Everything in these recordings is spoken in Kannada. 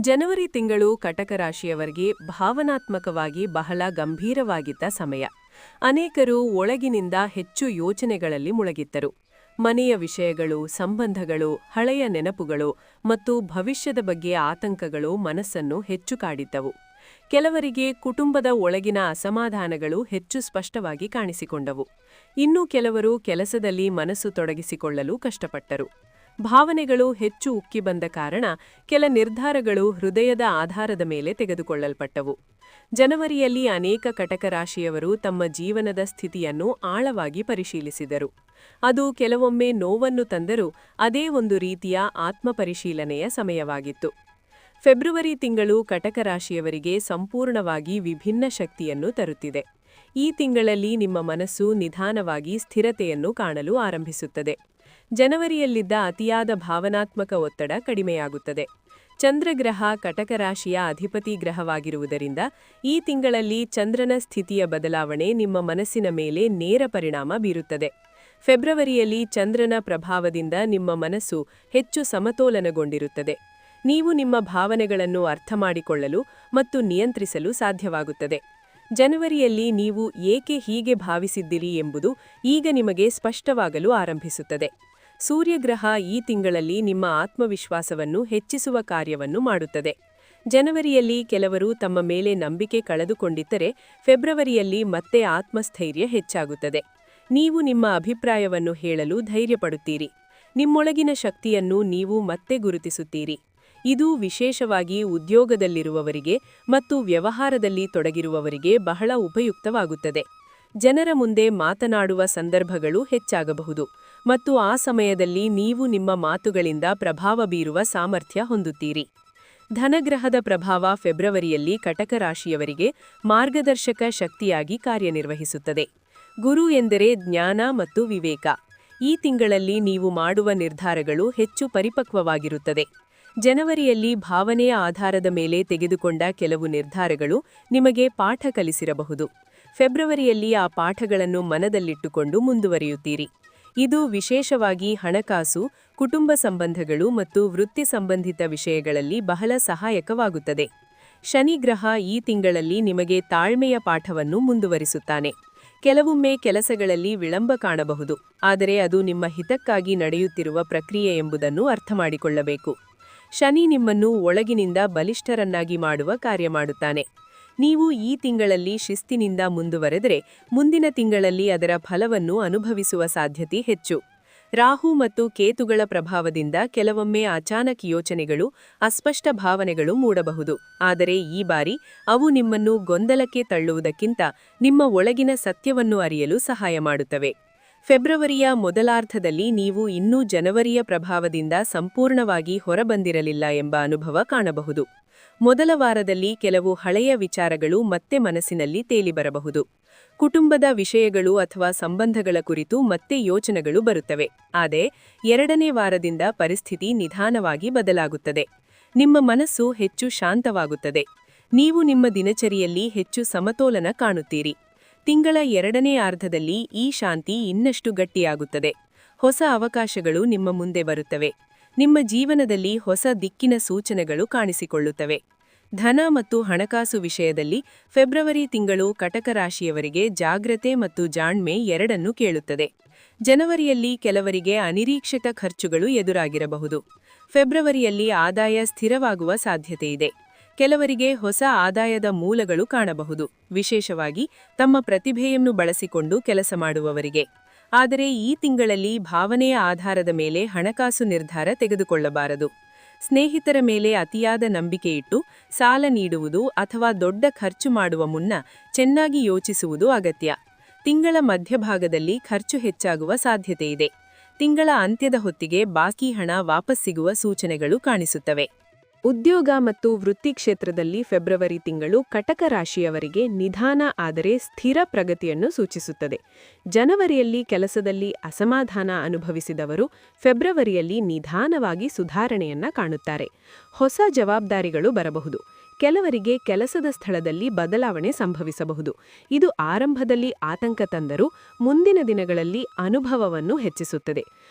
ಜನವರಿ ತಿಂಗಳು ಕಟಕ ರಾಶಿಯವರಿಗೆ ಭಾವನಾತ್ಮಕವಾಗಿ ಬಹಳ ಗಂಭೀರವಾಗಿದ್ದ ಸಮಯ. ಅನೇಕರು ಒಳಗಿನಿಂದ ಹೆಚ್ಚು ಯೋಚನೆಗಳಲ್ಲಿ ಮುಳುಗಿದ್ದರು. ಮನೆಯ ವಿಷಯಗಳು, ಸಂಬಂಧಗಳು, ಹಳೆಯ ನೆನಪುಗಳು ಮತ್ತು ಭವಿಷ್ಯದ ಬಗ್ಗೆ ಆತಂಕಗಳು ಮನಸ್ಸನ್ನು ಹೆಚ್ಚು ಕಾಡಿದ್ದವು. ಕೆಲವರಿಗೆ ಕುಟುಂಬದ ಒಳಗಿನ ಅಸಮಾಧಾನಗಳು ಹೆಚ್ಚು ಸ್ಪಷ್ಟವಾಗಿ ಕಾಣಿಸಿಕೊಂಡವು. ಇನ್ನು ಕೆಲವರು ಕೆಲಸದಲ್ಲಿ ಮನಸ್ಸು ತೊಡಗಿಸಿಕೊಳ್ಳಲು ಕಷ್ಟಪಟ್ಟರು. ಭಾವನೆಗಳು ಹೆಚ್ಚು ಉಕ್ಕಿ ಬಂದ ಕಾರಣ ಕೆಲ ನಿರ್ಧಾರಗಳು ಹೃದಯದ ಆಧಾರದ ಮೇಲೆ ತೆಗೆದುಕೊಳ್ಳಲ್ಪಟ್ಟವು. ಜನವರಿಯಲ್ಲಿ ಅನೇಕ ಕಟಕ ರಾಶಿಯವರು ತಮ್ಮ ಜೀವನದ ಸ್ಥಿತಿಯನ್ನು ಆಳವಾಗಿ ಪರಿಶೀಲಿಸಿದರು. ಅದು ಕೆಲವೊಮ್ಮೆ ನೋವನ್ನು ತಂದರೂ ಅದೇ ಒಂದು ರೀತಿಯ ಆತ್ಮಪರಿಶೀಲನೆಯ ಸಮಯವಾಗಿತ್ತು. ಫೆಬ್ರವರಿ ತಿಂಗಳು ಕಟಕ ರಾಶಿಯವರಿಗೆ ಸಂಪೂರ್ಣವಾಗಿ ವಿಭಿನ್ನ ಶಕ್ತಿಯನ್ನು ತರುತ್ತಿದೆ. ಈ ತಿಂಗಳಲ್ಲಿ ನಿಮ್ಮ ಮನಸ್ಸು ನಿಧಾನವಾಗಿ ಸ್ಥಿರತೆಯನ್ನು ಕಾಣಲು ಆರಂಭಿಸುತ್ತದೆ. ಜನವರಿಯಲ್ಲಿದ್ದ ಅತಿಯಾದ ಭಾವನಾತ್ಮಕ ಒತ್ತಡ ಕಡಿಮೆಯಾಗುತ್ತದೆ. ಚಂದ್ರಗ್ರಹ ಕಟಕ ರಾಶಿಯ ಅಧಿಪತಿ ಗ್ರಹವಾಗಿರುವುದರಿಂದ ಈ ತಿಂಗಳಲ್ಲಿ ಚಂದ್ರನ ಸ್ಥಿತಿಯ ಬದಲಾವಣೆ ನಿಮ್ಮ ಮನಸ್ಸಿನ ಮೇಲೆ ನೇರ ಪರಿಣಾಮ ಬೀರುತ್ತದೆ. ಫೆಬ್ರವರಿಯಲ್ಲಿ ಚಂದ್ರನ ಪ್ರಭಾವದಿಂದ ನಿಮ್ಮ ಮನಸ್ಸು ಹೆಚ್ಚು ಸಮತೋಲನಗೊಂಡಿರುತ್ತದೆ. ನೀವು ನಿಮ್ಮ ಭಾವನೆಗಳನ್ನು ಅರ್ಥಮಾಡಿಕೊಳ್ಳಲು ಮತ್ತು ನಿಯಂತ್ರಿಸಲು ಸಾಧ್ಯವಾಗುತ್ತದೆ. ಜನವರಿಯಲ್ಲಿ ನೀವು ಏಕೆ ಹೀಗೆ ಭಾವಿಸಿದ್ದೀರಿ ಎಂಬುದು ಈಗ ನಿಮಗೆ ಸ್ಪಷ್ಟವಾಗಲು ಆರಂಭಿಸುತ್ತದೆ. ಸೂರ್ಯಗ್ರಹ ಈ ತಿಂಗಳಲ್ಲಿ ನಿಮ್ಮ ಆತ್ಮವಿಶ್ವಾಸವನ್ನು ಹೆಚ್ಚಿಸುವ ಕಾರ್ಯವನ್ನು ಮಾಡುತ್ತದೆ. ಜನವರಿಯಲ್ಲಿ ಕೆಲವರು ತಮ್ಮ ಮೇಲೆ ನಂಬಿಕೆ ಕಳೆದುಕೊಂಡಿದ್ದರೆ ಫೆಬ್ರವರಿಯಲ್ಲಿ ಮತ್ತೆ ಆತ್ಮಸ್ಥೈರ್ಯ ಹೆಚ್ಚಾಗುತ್ತದೆ. ನೀವು ನಿಮ್ಮ ಅಭಿಪ್ರಾಯವನ್ನು ಹೇಳಲು ಧೈರ್ಯಪಡುತ್ತೀರಿ. ನಿಮ್ಮೊಳಗಿನ ಶಕ್ತಿಯನ್ನು ನೀವು ಮತ್ತೆ ಗುರುತಿಸುತ್ತೀರಿ. ಇದು ವಿಶೇಷವಾಗಿ ಉದ್ಯೋಗದಲ್ಲಿರುವವರಿಗೆ ಮತ್ತು ವ್ಯವಹಾರದಲ್ಲಿ ತೊಡಗಿರುವವರಿಗೆ ಬಹಳ ಉಪಯುಕ್ತವಾಗುತ್ತದೆ. ಜನರ ಮುಂದೆ ಮಾತನಾಡುವ ಸಂದರ್ಭಗಳು ಹೆಚ್ಚಾಗಬಹುದು ಮತ್ತು ಆ ಸಮಯದಲ್ಲಿ ನೀವು ನಿಮ್ಮ ಮಾತುಗಳಿಂದ ಪ್ರಭಾವ ಬೀರುವ ಸಾಮರ್ಥ್ಯ ಹೊಂದುತ್ತೀರಿ. ಧನಗ್ರಹದ ಪ್ರಭಾವ ಫೆಬ್ರವರಿಯಲ್ಲಿ ಕಟಕ ರಾಶಿಯವರಿಗೆ ಮಾರ್ಗದರ್ಶಕ ಶಕ್ತಿಯಾಗಿ ಕಾರ್ಯನಿರ್ವಹಿಸುತ್ತದೆ. ಗುರು ಎಂದರೆ ಜ್ಞಾನ ಮತ್ತು ವಿವೇಕ. ಈ ತಿಂಗಳಲ್ಲಿ ನೀವು ಮಾಡುವ ನಿರ್ಧಾರಗಳು ಹೆಚ್ಚು ಪರಿಪಕ್ವವಾಗಿರುತ್ತದೆ. ಜನವರಿಯಲ್ಲಿ ಭಾವನೆಯ ಆಧಾರದ ಮೇಲೆ ತೆಗೆದುಕೊಂಡ ಕೆಲವು ನಿರ್ಧಾರಗಳು ನಿಮಗೆ ಪಾಠ ಕಲಿಸಿರಬಹುದು. ಫೆಬ್ರವರಿಯಲ್ಲಿ ಆ ಪಾಠಗಳನ್ನು ಮನದಲ್ಲಿಟ್ಟುಕೊಂಡು ಮುಂದುವರಿಯುತ್ತೀರಿ. ಇದು ವಿಶೇಷವಾಗಿ ಹಣಕಾಸು, ಕುಟುಂಬ ಸಂಬಂಧಗಳು ಮತ್ತು ವೃತ್ತಿ ಸಂಬಂಧಿತ ವಿಷಯಗಳಲ್ಲಿ ಬಹಳ ಸಹಾಯಕವಾಗುತ್ತದೆ. ಶನಿಗ್ರಹ ಈ ತಿಂಗಳಲ್ಲಿ ನಿಮಗೆ ತಾಳ್ಮೆಯ ಪಾಠವನ್ನು ಮುಂದುವರಿಸುತ್ತಾನೆ. ಕೆಲವೊಮ್ಮೆ ಕೆಲಸಗಳಲ್ಲಿ ವಿಳಂಬ ಕಾಣಬಹುದು, ಆದರೆ ಅದು ನಿಮ್ಮ ಹಿತಕ್ಕಾಗಿ ನಡೆಯುತ್ತಿರುವ ಪ್ರಕ್ರಿಯೆ ಎಂಬುದನ್ನು ಅರ್ಥಮಾಡಿಕೊಳ್ಳಬೇಕು. ಶನಿ ನಿಮ್ಮನ್ನು ಒಳಗಿನಿಂದ ಬಲಿಷ್ಠರನ್ನಾಗಿ ಮಾಡುವ ಕಾರ್ಯ ಮಾಡುತ್ತಾನೆ. ನೀವು ಈ ತಿಂಗಳಲ್ಲಿ ಶಿಸ್ತಿನಿಂದ ಮುಂದುವರೆದರೆ ಮುಂದಿನ ತಿಂಗಳಲ್ಲಿ ಅದರ ಫಲವನ್ನು ಅನುಭವಿಸುವ ಸಾಧ್ಯತೆ ಹೆಚ್ಚು. ರಾಹು ಮತ್ತು ಕೇತುಗಳ ಪ್ರಭಾವದಿಂದ ಕೆಲವೊಮ್ಮೆ ಅಚಾನಕ್ ಯೋಚನೆಗಳು, ಅಸ್ಪಷ್ಟ ಭಾವನೆಗಳು ಮೂಡಬಹುದು, ಆದರೆ ಈ ಬಾರಿ ಅವು ನಿಮ್ಮನ್ನು ಗೊಂದಲಕ್ಕೆ ತಳ್ಳುವುದಕ್ಕಿಂತ ನಿಮ್ಮ ಒಳಗಿನ ಸತ್ಯವನ್ನು ಅರಿಯಲು ಸಹಾಯ ಮಾಡುತ್ತವೆ. ಫೆಬ್ರವರಿಯ ಮೊದಲಾರ್ಧದಲ್ಲಿ ನೀವು ಇನ್ನೂ ಜನವರಿಯ ಪ್ರಭಾವದಿಂದ ಸಂಪೂರ್ಣವಾಗಿ ಹೊರಬಂದಿರಲಿಲ್ಲ ಎಂಬ ಅನುಭವ ಕಾಣಬಹುದು. ಮೊದಲ ವಾರದಲ್ಲಿ ಕೆಲವು ಹಳೆಯ ವಿಚಾರಗಳು ಮತ್ತೆ ಮನಸ್ಸಿನಲ್ಲಿ ತೇಲಿಬರಬಹುದು. ಕುಟುಂಬದ ವಿಷಯಗಳು ಅಥವಾ ಸಂಬಂಧಗಳ ಕುರಿತು ಮತ್ತೆ ಯೋಚನೆಗಳು ಬರುತ್ತವೆ. ಆದರೆ ಎರಡನೇ ವಾರದಿಂದ ಪರಿಸ್ಥಿತಿ ನಿಧಾನವಾಗಿ ಬದಲಾಗುತ್ತದೆ. ನಿಮ್ಮ ಮನಸ್ಸು ಹೆಚ್ಚು ಶಾಂತವಾಗುತ್ತದೆ. ನೀವು ನಿಮ್ಮ ದಿನಚರಿಯಲ್ಲಿ ಹೆಚ್ಚು ಸಮತೋಲನ ಕಾಣುತ್ತೀರಿ. ತಿಂಗಳ ಎರಡನೇ ಅರ್ಧದಲ್ಲಿ ಈ ಶಾಂತಿ ಇನ್ನಷ್ಟು ಗಟ್ಟಿಯಾಗುತ್ತದೆ. ಹೊಸ ಅವಕಾಶಗಳು ನಿಮ್ಮ ಮುಂದೆ ಬರುತ್ತವೆ. ನಿಮ್ಮ ಜೀವನದಲ್ಲಿ ಹೊಸ ದಿಕ್ಕಿನ ಸೂಚನೆಗಳು ಕಾಣಿಸಿಕೊಳ್ಳುತ್ತವೆ. ಧನ ಮತ್ತು ಹಣಕಾಸು ವಿಷಯದಲ್ಲಿ ಫೆಬ್ರವರಿ ತಿಂಗಳು ಕಟಕ ರಾಶಿಯವರಿಗೆ ಜಾಗ್ರತೆ ಮತ್ತು ಜಾಣ್ಮೆ ಎರಡನ್ನೂ ಕೇಳುತ್ತದೆ. ಜನವರಿಯಲ್ಲಿ ಕೆಲವರಿಗೆ ಅನಿರೀಕ್ಷಿತ ಖರ್ಚುಗಳು ಎದುರಾಗಿರಬಹುದು. ಫೆಬ್ರವರಿಯಲ್ಲಿ ಆದಾಯ ಸ್ಥಿರವಾಗುವ ಸಾಧ್ಯತೆಯಿದೆ. ಕೆಲವರಿಗೆ ಹೊಸ ಆದಾಯದ ಮೂಲಗಳು ಕಾಣಬಹುದು, ವಿಶೇಷವಾಗಿ ತಮ್ಮ ಪ್ರತಿಭೆಯನ್ನು ಬಳಸಿಕೊಂಡು ಕೆಲಸ ಮಾಡುವವರಿಗೆ. ಆದರೆ ಈ ತಿಂಗಳಲ್ಲಿ ಭಾವನೆಯ ಆಧಾರದ ಮೇಲೆ ಹಣಕಾಸು ನಿರ್ಧಾರ ತೆಗೆದುಕೊಳ್ಳಬಾರದು. ಸ್ನೇಹಿತರ ಮೇಲೆ ಅತಿಯಾದ ನಂಬಿಕೆಯಿಟ್ಟು ಸಾಲ ನೀಡುವುದು ಅಥವಾ ದೊಡ್ಡ ಖರ್ಚು ಮಾಡುವ ಮುನ್ನ ಚೆನ್ನಾಗಿ ಯೋಚಿಸುವುದು ಅಗತ್ಯ. ತಿಂಗಳ ಮಧ್ಯಭಾಗದಲ್ಲಿ ಖರ್ಚು ಹೆಚ್ಚಾಗುವ ಸಾಧ್ಯತೆಯಿದೆ. ತಿಂಗಳ ಅಂತ್ಯದ ಹೊತ್ತಿಗೆ ಬಾಕಿ ಹಣ ವಾಪಸ್ ಸಿಗುವ ಸೂಚನೆಗಳು ಕಾಣಿಸುತ್ತವೆ. ಉದ್ಯೋಗ ಮತ್ತು ವೃತ್ತಿ ಕ್ಷೇತ್ರದಲ್ಲಿ ಫೆಬ್ರವರಿ ತಿಂಗಳು ಕಟಕ ರಾಶಿಯವರಿಗೆ ನಿಧಾನ ಆದರೆ ಸ್ಥಿರ ಪ್ರಗತಿಯನ್ನು ಸೂಚಿಸುತ್ತದೆ. ಜನವರಿಯಲ್ಲಿ ಕೆಲಸದಲ್ಲಿ ಅಸಮಾಧಾನ ಅನುಭವಿಸಿದವರು ಫೆಬ್ರವರಿಯಲ್ಲಿ ನಿಧಾನವಾಗಿ ಸುಧಾರಣೆಯನ್ನ ಕಾಣುತ್ತಾರೆ. ಹೊಸ ಜವಾಬ್ದಾರಿಗಳು ಬರಬಹುದು. ಕೆಲವರಿಗೆ ಕೆಲಸದ ಸ್ಥಳದಲ್ಲಿ ಬದಲಾವಣೆ ಸಂಭವಿಸಬಹುದು. ಇದು ಆರಂಭದಲ್ಲಿ ಆತಂಕ ತಂದರೂ ಮುಂದಿನ ದಿನಗಳಲ್ಲಿ ಅನುಭವವನ್ನು ಹೆಚ್ಚಿಸುತ್ತದೆ.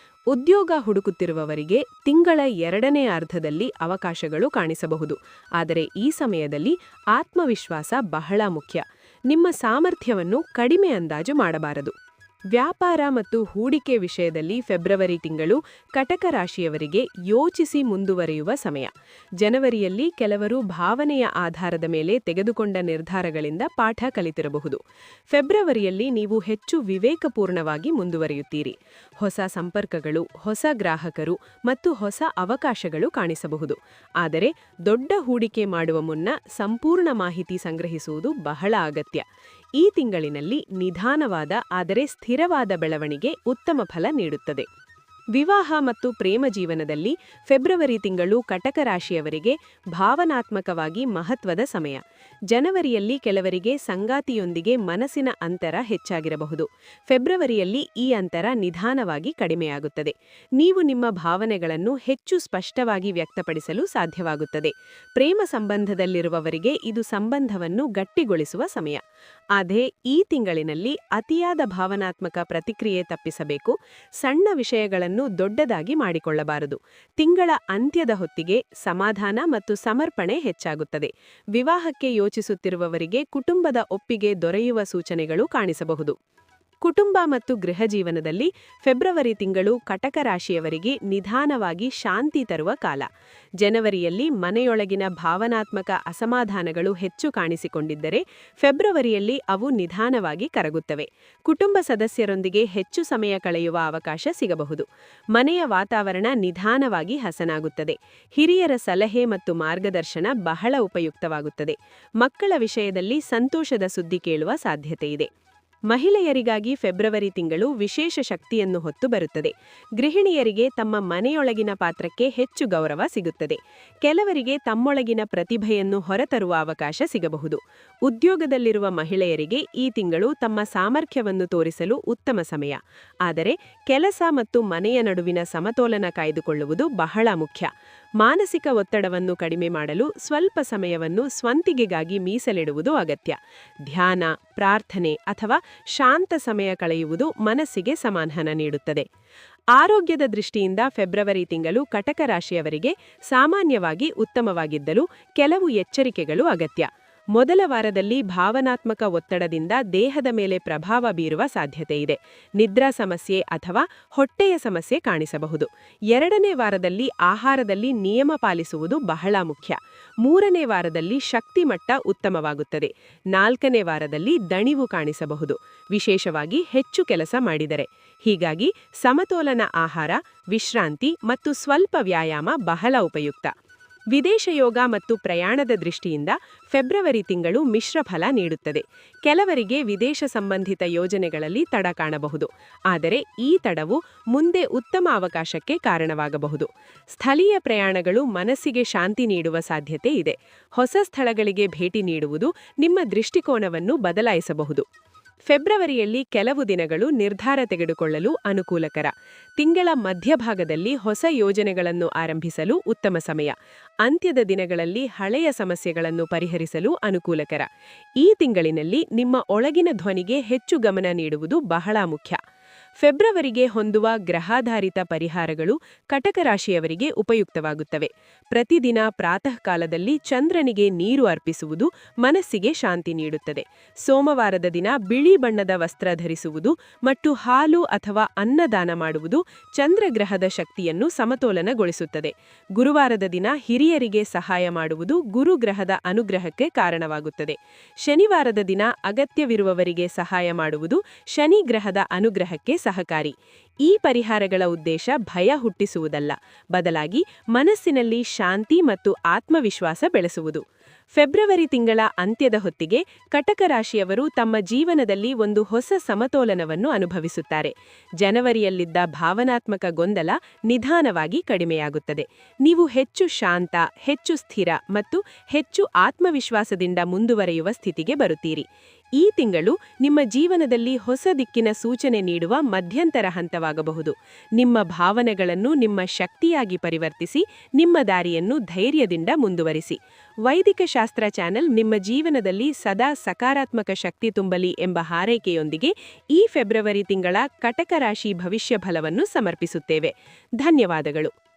ಉದ್ಯೋಗ ಹುಡುಕುತ್ತಿರುವವರಿಗೆ ತಿಂಗಳ 2ನೇ ಅರ್ಧದಲ್ಲಿ ಅವಕಾಶಗಳು ಕಾಣಿಸಬಹುದು. ಆದರೆ ಈ ಸಮಯದಲ್ಲಿ ಆತ್ಮವಿಶ್ವಾಸ ಬಹಳ ಮುಖ್ಯ. ನಿಮ್ಮ ಸಾಮರ್ಥ್ಯವನ್ನು ಕಡಿಮೆ ಅಂದಾಜು ಮಾಡಬಾರದು. ವ್ಯಾಪಾರ ಮತ್ತು ಹೂಡಿಕೆ ವಿಷಯದಲ್ಲಿ ಫೆಬ್ರವರಿ ತಿಂಗಳು ಕಟಕ ರಾಶಿಯವರಿಗೆ ಯೋಚಿಸಿ ಮುಂದುವರಿಯುವ ಸಮಯ. ಜನವರಿಯಲ್ಲಿ ಕೆಲವರು ಭಾವನೆಯ ಆಧಾರದ ಮೇಲೆ ತೆಗೆದುಕೊಂಡ ನಿರ್ಧಾರಗಳಿಂದ ಪಾಠ ಕಲಿತಿರಬಹುದು. ಫೆಬ್ರವರಿಯಲ್ಲಿ ನೀವು ಹೆಚ್ಚು ವಿವೇಕಪೂರ್ಣವಾಗಿ ಮುಂದುವರಿಯುತ್ತೀರಿ. ಹೊಸ ಸಂಪರ್ಕಗಳು, ಹೊಸ ಗ್ರಾಹಕರು ಮತ್ತು ಹೊಸ ಅವಕಾಶಗಳು ಕಾಣಿಸಬಹುದು. ಆದರೆ ದೊಡ್ಡ ಹೂಡಿಕೆ ಮಾಡುವ ಮುನ್ನ ಸಂಪೂರ್ಣ ಮಾಹಿತಿ ಸಂಗ್ರಹಿಸುವುದು ಬಹಳ ಅಗತ್ಯ. ಈ ತಿಂಗಳಿನಲ್ಲಿ ನಿಧಾನವಾದ ಆದರೆ ಸ್ಥಿರವಾದ ಬೆಳವಣಿಗೆ ಉತ್ತಮ ಫಲ ನೀಡುತ್ತದೆ. ವಿವಾಹ ಮತ್ತು ಪ್ರೇಮ ಜೀವನದಲ್ಲಿ ಫೆಬ್ರವರಿ ತಿಂಗಳು ಕಟಕ ರಾಶಿಯವರಿಗೆ ಭಾವನಾತ್ಮಕವಾಗಿ ಮಹತ್ವದ ಸಮಯ. ಜನವರಿಯಲ್ಲಿ ಕೆಲವರಿಗೆ ಸಂಗಾತಿಯೊಂದಿಗೆ ಮನಸ್ಸಿನ ಅಂತರ ಹೆಚ್ಚಾಗಿರಬಹುದು. ಫೆಬ್ರವರಿಯಲ್ಲಿ ಈ ಅಂತರ ನಿಧಾನವಾಗಿ ಕಡಿಮೆಯಾಗುತ್ತದೆ. ನೀವು ನಿಮ್ಮ ಭಾವನೆಗಳನ್ನು ಹೆಚ್ಚು ಸ್ಪಷ್ಟವಾಗಿ ವ್ಯಕ್ತಪಡಿಸಲು ಸಾಧ್ಯವಾಗುತ್ತದೆ. ಪ್ರೇಮ ಸಂಬಂಧದಲ್ಲಿರುವವರಿಗೆ ಇದು ಸಂಬಂಧವನ್ನು ಗಟ್ಟಿಗೊಳಿಸುವ ಸಮಯ. ಆದರೆ ಈ ತಿಂಗಳಿನಲ್ಲಿ ಅತಿಯಾದ ಭಾವನಾತ್ಮಕ ಪ್ರತಿಕ್ರಿಯೆ ತಪ್ಪಿಸಬೇಕು. ಸಣ್ಣ ವಿಷಯಗಳನ್ನು ದೊಡ್ಡದಾಗಿ ಮಾಡಿಕೊಳ್ಳಬಾರದು. ತಿಂಗಳ ಅಂತ್ಯದ ಹೊತ್ತಿಗೆ ಸಮಾಧಾನ ಮತ್ತು ಸಮರ್ಪಣೆ ಹೆಚ್ಚಾಗುತ್ತದೆ. ವಿವಾಹಕ್ಕೆ ಯೋಚಿಸುತ್ತಿರುವವರಿಗೆ ಕುಟುಂಬದ ಒಪ್ಪಿಗೆ ದೊರೆಯುವ ಸೂಚನೆಗಳು ಕಾಣಿಸಬಹುದು. ಕುಟುಂಬ ಮತ್ತು ಗೃಹ ಜೀವನದಲ್ಲಿ ಫೆಬ್ರವರಿ ತಿಂಗಳು ಕಟಕ ರಾಶಿಯವರಿಗೆ ನಿಧಾನವಾಗಿ ಶಾಂತಿ ತರುವ ಕಾಲ. ಜನವರಿಯಲ್ಲಿ ಮನೆಯೊಳಗಿನ ಭಾವನಾತ್ಮಕ ಅಸಮಾಧಾನಗಳು ಹೆಚ್ಚು ಕಾಣಿಸಿಕೊಂಡಿದ್ದರೆ ಫೆಬ್ರವರಿಯಲ್ಲಿ ಅವು ನಿಧಾನವಾಗಿ ಕರಗುತ್ತವೆ. ಕುಟುಂಬ ಸದಸ್ಯರೊಂದಿಗೆ ಹೆಚ್ಚು ಸಮಯ ಕಳೆಯುವ ಅವಕಾಶ ಸಿಗಬಹುದು. ಮನೆಯ ವಾತಾವರಣ ನಿಧಾನವಾಗಿ ಹಸನಾಗುತ್ತದೆ. ಹಿರಿಯರ ಸಲಹೆ ಮತ್ತು ಮಾರ್ಗದರ್ಶನ ಬಹಳ ಉಪಯುಕ್ತವಾಗುತ್ತದೆ. ಮಕ್ಕಳ ವಿಷಯದಲ್ಲಿ ಸಂತೋಷದ ಸುದ್ದಿ ಕೇಳುವ ಸಾಧ್ಯತೆಯಿದೆ. ಮಹಿಳೆಯರಿಗಾಗಿ ಫೆಬ್ರವರಿ ತಿಂಗಳು ವಿಶೇಷ ಶಕ್ತಿಯನ್ನು ಹೊತ್ತು ಬರುತ್ತದೆ. ಗೃಹಿಣಿಯರಿಗೆ ತಮ್ಮ ಮನೆಯೊಳಗಿನ ಪಾತ್ರಕ್ಕೆ ಹೆಚ್ಚು ಗೌರವ ಸಿಗುತ್ತದೆ. ಕೆಲವರಿಗೆ ತಮ್ಮೊಳಗಿನ ಪ್ರತಿಭೆಯನ್ನು ಹೊರತರುವ ಅವಕಾಶ ಸಿಗಬಹುದು. ಉದ್ಯೋಗದಲ್ಲಿರುವ ಮಹಿಳೆಯರಿಗೆ ಈ ತಿಂಗಳು ತಮ್ಮ ಸಾಮರ್ಥ್ಯವನ್ನು ತೋರಿಸಲು ಉತ್ತಮ ಸಮಯ. ಆದರೆ ಕೆಲಸ ಮತ್ತು ಮನೆಯ ನಡುವಿನ ಸಮತೋಲನ ಕಾಯ್ದುಕೊಳ್ಳುವುದು ಬಹಳ ಮುಖ್ಯ. ಮಾನಸಿಕ ಒತ್ತಡವನ್ನು ಕಡಿಮೆ ಮಾಡಲು ಸ್ವಲ್ಪ ಸಮಯವನ್ನು ಸ್ವಂತಿಗೆಗಾಗಿ ಮೀಸಲಿಡುವುದು ಅಗತ್ಯ. ಧ್ಯಾನ, ಪ್ರಾರ್ಥನೆ ಅಥವಾ ಶಾಂತ ಸಮಯ ಕಳೆಯುವುದು ಮನಸ್ಸಿಗೆ ಸಮಾಧಾನ ನೀಡುತ್ತದೆ. ಆರೋಗ್ಯದ ದೃಷ್ಟಿಯಿಂದ ಫೆಬ್ರವರಿ ತಿಂಗಳು ಕಟಕ ರಾಶಿಯವರಿಗೆ ಸಾಮಾನ್ಯವಾಗಿ ಉತ್ತಮವಾಗಿದ್ದರೂ ಕೆಲವು ಎಚ್ಚರಿಕೆಗಳು ಅಗತ್ಯ. ಮೊದಲ ವಾರದಲ್ಲಿ ಭಾವನಾತ್ಮಕ ಒತ್ತಡದಿಂದ ದೇಹದ ಮೇಲೆ ಪ್ರಭಾವ ಬೀರುವ ಸಾಧ್ಯತೆಯಿದೆ. ನಿದ್ರಾ ಸಮಸ್ಯೆ ಅಥವಾ ಹೊಟ್ಟೆಯ ಸಮಸ್ಯೆ ಕಾಣಿಸಬಹುದು. 2ನೇ ವಾರದಲ್ಲಿ ಆಹಾರದಲ್ಲಿ ನಿಯಮ ಪಾಲಿಸುವುದು ಬಹಳ ಮುಖ್ಯ. 3ನೇ ವಾರದಲ್ಲಿ ಶಕ್ತಿ ಮಟ್ಟ ಉತ್ತಮವಾಗುತ್ತದೆ. 4ನೇ ವಾರದಲ್ಲಿ ದಣಿವು ಕಾಣಿಸಬಹುದು, ವಿಶೇಷವಾಗಿ ಹೆಚ್ಚು ಕೆಲಸ ಮಾಡಿದರೆ. ಹೀಗಾಗಿ ಸಮತೋಲನ ಆಹಾರ, ವಿಶ್ರಾಂತಿ ಮತ್ತು ಸ್ವಲ್ಪ ವ್ಯಾಯಾಮ ಬಹಳ ಉಪಯುಕ್ತ. ವಿದೇಶ ಯೋಗ ಮತ್ತು ಪ್ರಯಾಣದ ದೃಷ್ಟಿಯಿಂದ ಫೆಬ್ರವರಿ ತಿಂಗಳು ಮಿಶ್ರ ಫಲ ನೀಡುತ್ತದೆ. ಕೆಲವರಿಗೆ ವಿದೇಶ ಸಂಬಂಧಿತ ಯೋಜನೆಗಳಲ್ಲಿ ತಡ ಕಾಣಬಹುದು. ಆದರೆ ಈ ತಡವು ಮುಂದೆ ಉತ್ತಮ ಅವಕಾಶಕ್ಕೆ ಕಾರಣವಾಗಬಹುದು. ಸ್ಥಳೀಯ ಪ್ರಯಾಣಗಳು ಮನಸ್ಸಿಗೆ ಶಾಂತಿ ನೀಡುವ ಸಾಧ್ಯತೆ ಇದೆ. ಹೊಸ ಸ್ಥಳಗಳಿಗೆ ಭೇಟಿ ನೀಡುವುದು ನಿಮ್ಮ ದೃಷ್ಟಿಕೋನವನ್ನು ಬದಲಾಯಿಸಬಹುದು. ಫೆಬ್ರವರಿಯಲ್ಲಿ ಕೆಲವು ದಿನಗಳು ನಿರ್ಧಾರ ತೆಗೆದುಕೊಳ್ಳಲು ಅನುಕೂಲಕರ. ತಿಂಗಳ ಮಧ್ಯಭಾಗದಲ್ಲಿ ಹೊಸ ಯೋಜನೆಗಳನ್ನು ಆರಂಭಿಸಲು ಉತ್ತಮ ಸಮಯ. ಅಂತ್ಯದ ದಿನಗಳಲ್ಲಿ ಹಳೆಯ ಸಮಸ್ಯೆಗಳನ್ನು ಪರಿಹರಿಸಲು ಅನುಕೂಲಕರ. ಈ ತಿಂಗಳಿನಲ್ಲಿ ನಿಮ್ಮ ಒಳಗಿನ ಧ್ವನಿಗೆ ಹೆಚ್ಚು ಗಮನ ನೀಡುವುದು ಬಹಳ ಮುಖ್ಯ. ಫೆಬ್ರವರಿಗೆ ಹೊಂದುವ ಗ್ರಹಾಧಾರಿತ ಪರಿಹಾರಗಳು ಕಟಕ ರಾಶಿಯವರಿಗೆ ಉಪಯುಕ್ತವಾಗುತ್ತವೆ. ಪ್ರತಿದಿನ ಪ್ರಾತಃ ಕಾಲದಲ್ಲಿ ಚಂದ್ರನಿಗೆ ನೀರು ಅರ್ಪಿಸುವುದು ಮನಸ್ಸಿಗೆ ಶಾಂತಿ ನೀಡುತ್ತದೆ. ಸೋಮವಾರದ ದಿನ ಬಿಳಿ ಬಣ್ಣದ ವಸ್ತ್ರ ಧರಿಸುವುದು ಮತ್ತು ಹಾಲು ಅಥವಾ ಅನ್ನದಾನ ಮಾಡುವುದು ಚಂದ್ರಗ್ರಹದ ಶಕ್ತಿಯನ್ನು ಸಮತೋಲನಗೊಳಿಸುತ್ತದೆ. ಗುರುವಾರದ ದಿನ ಹಿರಿಯರಿಗೆ ಸಹಾಯ ಮಾಡುವುದು ಗುರುಗ್ರಹದ ಅನುಗ್ರಹಕ್ಕೆ ಕಾರಣವಾಗುತ್ತದೆ. ಶನಿವಾರದ ದಿನ ಅಗತ್ಯವಿರುವವರಿಗೆ ಸಹಾಯ ಮಾಡುವುದು ಶನಿ ಗ್ರಹದ ಅನುಗ್ರಹಕ್ಕೆ ಸಹಕಾರಿ. ಈ ಪರಿಹಾರಗಳ ಉದ್ದೇಶ ಭಯ ಹುಟ್ಟಿಸುವುದಲ್ಲ, ಬದಲಾಗಿ ಮನಸ್ಸಿನಲ್ಲಿ ಶಾಂತಿ ಮತ್ತು ಆತ್ಮವಿಶ್ವಾಸ ಬೆಳೆಸುವುದು. ಫೆಬ್ರವರಿ ತಿಂಗಳ ಅಂತ್ಯದ ಹೊತ್ತಿಗೆ ಕಟಕ ರಾಶಿಯವರು ತಮ್ಮ ಜೀವನದಲ್ಲಿ ಒಂದು ಹೊಸ ಸಮತೋಲನವನ್ನು ಅನುಭವಿಸುತ್ತಾರೆ. ಜನವರಿಯಲ್ಲಿದ್ದ ಭಾವನಾತ್ಮಕ ಗೊಂದಲ ನಿಧಾನವಾಗಿ ಕಡಿಮೆಯಾಗುತ್ತದೆ. ನೀವು ಹೆಚ್ಚು ಶಾಂತ, ಹೆಚ್ಚು ಸ್ಥಿರ ಮತ್ತು ಹೆಚ್ಚು ಆತ್ಮವಿಶ್ವಾಸದಿಂದ ಮುಂದುವರಿಯುವ ಸ್ಥಿತಿಗೆ ಬರುತ್ತೀರಿ. ಈ ತಿಂಗಳು ನಿಮ್ಮ ಜೀವನದಲ್ಲಿ ಹೊಸ ದಿಕ್ಕಿನ ಸೂಚನೆ ನೀಡುವ ಮಧ್ಯಂತರ ಹಂತವಾಗಬಹುದು. ನಿಮ್ಮ ಭಾವನೆಗಳನ್ನು ನಿಮ್ಮ ಶಕ್ತಿಯಾಗಿ ಪರಿವರ್ತಿಸಿ ನಿಮ್ಮ ದಾರಿಯನ್ನು ಧೈರ್ಯದಿಂದ ಮುಂದುವರಿಸಿ. ವೈದಿಕ ಶಾಸ್ತ್ರ ಚಾನೆಲ್ ನಿಮ್ಮ ಜೀವನದಲ್ಲಿ ಸದಾ ಸಕಾರಾತ್ಮಕ ಶಕ್ತಿ ತುಂಬಲಿ ಎಂಬ ಹಾರೈಕೆಯೊಂದಿಗೆ ಈ ಫೆಬ್ರವರಿ ತಿಂಗಳ ಕಟಕ ರಾಶಿ ಭವಿಷ್ಯ ಫಲವನ್ನು ಸಮರ್ಪಿಸುತ್ತೇವೆ. ಧನ್ಯವಾದಗಳು.